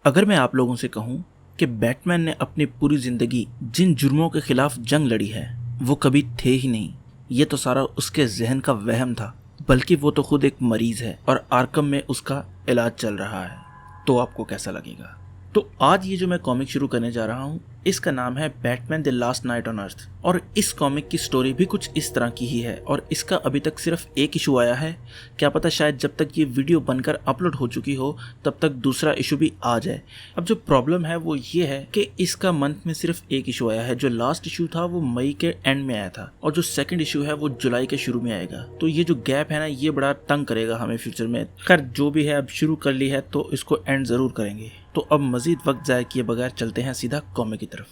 अगर मैं आप लोगों से कहूँ कि बैटमैन ने अपनी पूरी ज़िंदगी जिन जुर्मों के खिलाफ जंग लड़ी है वो कभी थे ही नहीं, ये तो सारा उसके जहन का वहम था, बल्कि वो तो खुद एक मरीज़ है और आर्कम में उसका इलाज चल रहा है। तो आपको कैसा लगेगा? तो आज ये जो मैं कॉमिक शुरू करने जा रहा हूँ इसका नाम है Batman the last night on earth, और इस कॉमिक की स्टोरी भी कुछ इस तरह की ही है और इसका अभी तक सिर्फ एक इशू आया है। क्या पता शायद जब तक ये वीडियो बनकर अपलोड हो चुकी हो तब तक दूसरा इशू भी आ जाए। अब जो प्रॉब्लम है वो ये है कि इसका मंथ में सिर्फ एक इशू आया है। जो लास्ट इशू था वो मई के एंड में आया था और जो सेकंड इशू है वो जुलाई के शुरू में आएगा। तो ये जो गैप है ना ये बड़ा तंग करेगा हमें फ्यूचर में। खैर जो भी है, अब शुरू कर ली है तो इसको एंड जरूर करेंगे। तो अब मजीद वक्त जाया किए बगैर चलते हैं सीधा कॉमिक की तरफ।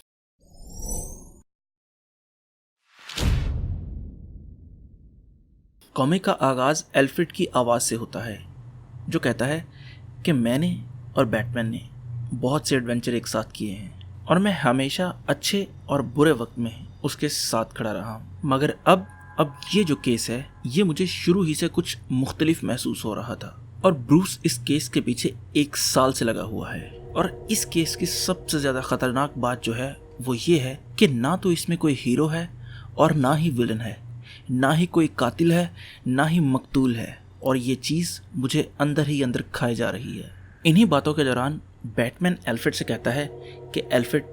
कॉमिक का आगाज एल्फ्रेड की आवाज़ से होता है जो कहता है कि मैंने और बैटमैन ने बहुत से एडवेंचर एक साथ किए हैं और मैं हमेशा अच्छे और बुरे वक्त में उसके साथ खड़ा रहा हूँ, मगर अब ये जो केस है ये मुझे शुरू ही से कुछ मुख्तलिफ महसूस हो रहा था। और ब्रूस इस केस के पीछे 1 साल से लगा हुआ है और इस केस की सबसे ज़्यादा ख़तरनाक बात जो है वो ये है कि ना तो इसमें कोई हीरो है और ना ही विलन है, ना ही कोई कातिल है, ना ही मकतूल है, और ये चीज़ मुझे अंदर ही अंदर खाई जा रही है। इन्हीं बातों के दौरान बैटमैन एल्फ्रेड से कहता है कि एल्फ्रेड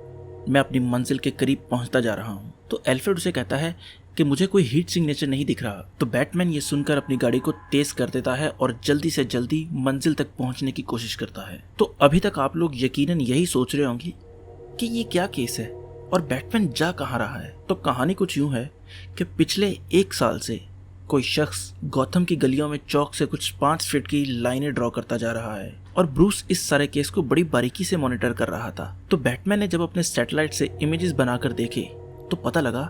मैं अपनी मंजिल के करीब पहुंचता जा रहा हूं। तो एल्फ्रेड उसे कहता है कि मुझे कोई हीट सिग्नेचर नहीं दिख रहा। तो बैटमैन ये सुनकर अपनी गाड़ी को तेज कर देता है और जल्दी से जल्दी मंजिल तक पहुंचने की कोशिश करता है। तो अभी तक आप लोग यकीनन यही सोच रहे होंगे कि ये क्या केस है और बैटमैन जा कहाँ रहा है। तो कहानी कुछ यूं है कि पिछले 1 साल से कोई शख्स गौथम की गलियों में चौक से कुछ 5 फीट की लाइनें ड्रॉ करता जा रहा है और ब्रूस इस सारे केस को बड़ी बारीकी से मॉनिटर कर रहा था। तो बैटमैन ने जब अपने सैटेलाइट से इमेजेस बनाकर देखे तो पता लगा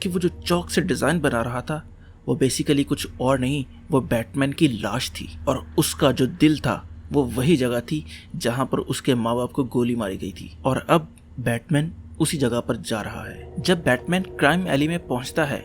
कि वो जो चौक से डिजाइन बना रहा था वो बेसिकली कुछ और नहीं, वो बैटमैन की लाश थी और उसका जो दिल था वो वही जगह थी जहां पर उसके माँ बाप को गोली मारी गई थी। और अब बैटमैन उसी जगह पर जा रहा है। जब बैटमैन क्राइम एली में पहुंचता है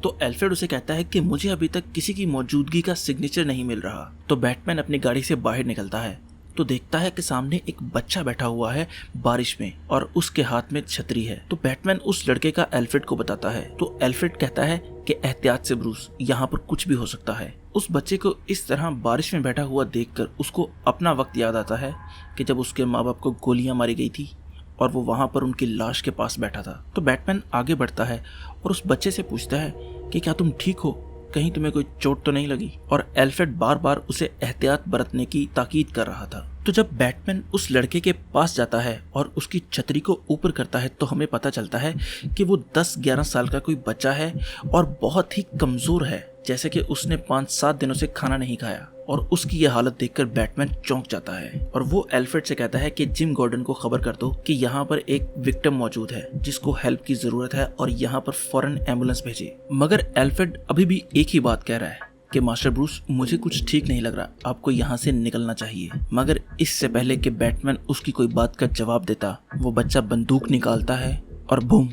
तो एल्फ्रेड उसे कहता है कि मुझे अभी तक किसी की मौजूदगी का सिग्नेचर नहीं मिल रहा। तो बैटमैन अपनी गाड़ी से बाहर निकलता है तो देखता है कि सामने एक बच्चा बैठा हुआ है बारिश में और उसके हाथ में छतरी है। तो बैटमैन उस लड़के का एल्फ्रेड को बताता है। तो एल्फ्रेड कहता है कि एहतियात से ब्रूस, यहाँ पर कुछ भी हो सकता है। उस बच्चे को इस तरह बारिश में बैठा हुआ देखकर उसको अपना वक्त याद आता है कि जब उसके माँ बाप को गोलियां मारी गई थी और वो वहां पर उनकी लाश के पास बैठा था। तो बैटमैन आगे बढ़ता है और उस बच्चे से पूछता है कि क्या तुम ठीक हो, कहीं तुम्हें कोई चोट तो नहीं लगी। और एल्फ्रेड बार बार उसे एहतियात बरतने की ताकीद कर रहा था। तो जब बैटमैन उस लड़के के पास जाता है और उसकी छतरी को ऊपर करता है तो हमें पता चलता है कि वो 10-11 साल का कोई बच्चा है और बहुत ही कमजोर है, जैसे कि उसने 5-7 दिनों से खाना नहीं खाया। और उसकी यह हालत देखकर बैटमैन चौंक जाता है और वो एल्फ्रेड से कहता है कि जिम गॉर्डन को खबर कर दो कि यहाँ पर एक विक्टिम मौजूद है जिसको हेल्प की जरूरत है और यहाँ पर फौरन एम्बुलेंस भेजे। मगर एल्फ्रेड अभी भी एक ही बात कह रहा है कि मास्टर ब्रूस, मुझे कुछ ठीक नहीं लग रहा, आपको यहाँ से निकलना चाहिए। मगर इससे पहले कि बैटमैन उसकी कोई बात का जवाब देता वो बच्चा बंदूक निकालता है और बूम,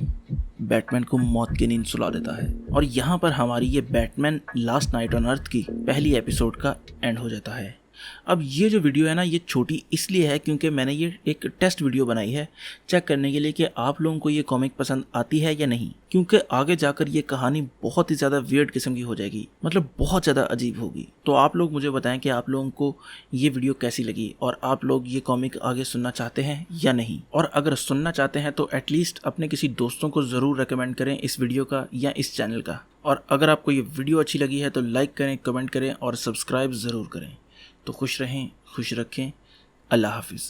बैटमैन को मौत की नींद सुला देता है। और यहाँ पर हमारी ये Batman last night on earth की पहली एपिसोड का एंड हो जाता है। अब ये जो वीडियो है ना ये छोटी इसलिए है क्योंकि मैंने ये एक टेस्ट वीडियो बनाई है चेक करने के लिए कि आप लोगों को ये कॉमिक पसंद आती है या नहीं, क्योंकि आगे जाकर ये कहानी बहुत ही ज़्यादा वियर्ड किस्म की हो जाएगी, मतलब बहुत ज़्यादा अजीब होगी। तो आप लोग मुझे बताएं कि आप लोगों को ये वीडियो कैसी लगी और आप लोग ये कॉमिक आगे सुनना चाहते हैं या नहीं। और अगर सुनना चाहते हैं तो एटलीस्ट अपने किसी दोस्तों को ज़रूर रिकमेंड करें इस वीडियो का या इस चैनल का। और अगर आपको ये वीडियो अच्छी लगी है तो लाइक करें, कमेंट करें और सब्सक्राइब ज़रूर करें। तो खुश रहें, खुश रखें। अल्लाह हाफिज़।